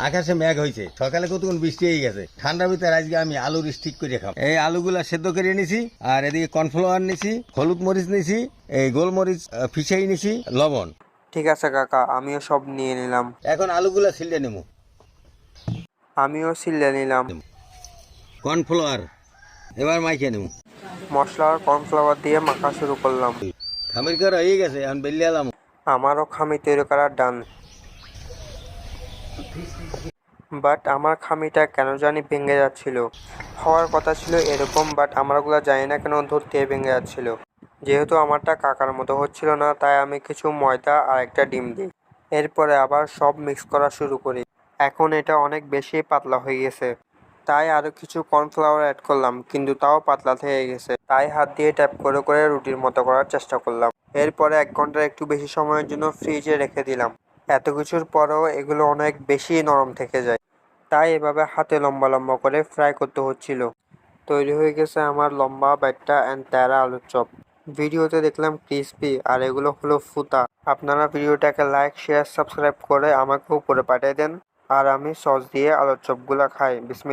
আকাশে মেঘ হয়েছে, সকালে কতক্ষণ বৃষ্টি হয়ে গেছে। ঠান্ডার ভিতরে আজকে আমি আলুর স্টিক করে খাবো। এই আলুগুলা সেদ্ধ করে নিছি, আর এদিকে কর্নফ্লাওয়ার নিছি, হলুদ মরিচ নিছি, এই গোলমরিচ ফিসাই নিছি, লবণ। ঠিক আছে কাকা, আমিও সব নিয়ে নিলাম। এখন আলুগুলা ছিলে নেবো। আমিও সিলে নিলাম। কর্নফ্লাওয়ার এবার মাইকে নেবো। মশলা আর কর্নফ্লাওয়ার দিয়ে মাখা শুরু করলাম। খামির করা হয়ে গেছে, এখন বেলিয়ে এলাম। আমারও খামি তৈরি করার ডান, বাট আমার খামিটা কেন জানি ভেঙে যাচ্ছিল। হওয়ার কথা ছিল এরকম, বাট আমারগুলো জানি না কেন ধরতে ভেঙে যাচ্ছিল। যেহেতু আমারটা কাকার মতো হচ্ছিল না, তাই আমি কিছু ময়দা আর একটা ডিম দিই। এরপরে আবার সব মিক্স করা শুরু করি। এখন এটা অনেক বেশি পাতলা হয়ে গেছে, তাই আরও কিছু কর্নফ্লাওয়ার অ্যাড করলাম, কিন্তু তাও পাতলা হয়ে গেছে। তাই হাত দিয়ে ট্যাপ করে করে রুটির মতো করার চেষ্টা করলাম। এরপরে 1 ঘন্টার একটু বেশি সময়ের জন্য ফ্রিজে রেখে দিলাম। এত কিছুর পরেও এগুলো অনেক বেশি নরম থেকে যায়, তাই এভাবে হাতে লম্বা লম্বা করে ফ্রাই করতে হচ্ছিল। তৈরি হয়ে গেছে আমার লম্বা বাইট্টা অ্যান্ড তেরা আলুর চপ। ভিডিওতে দেখলাম ক্রিসপি, আর এগুলো হলো ফুতা। আপনারা ভিডিওটাকে লাইক, শেয়ার, সাবস্ক্রাইব করে আমাকে উপরে পাঠিয়ে দেন, আর আমি সস দিয়ে আলুর চপগুলো খাই। বিসমিল্লাহ।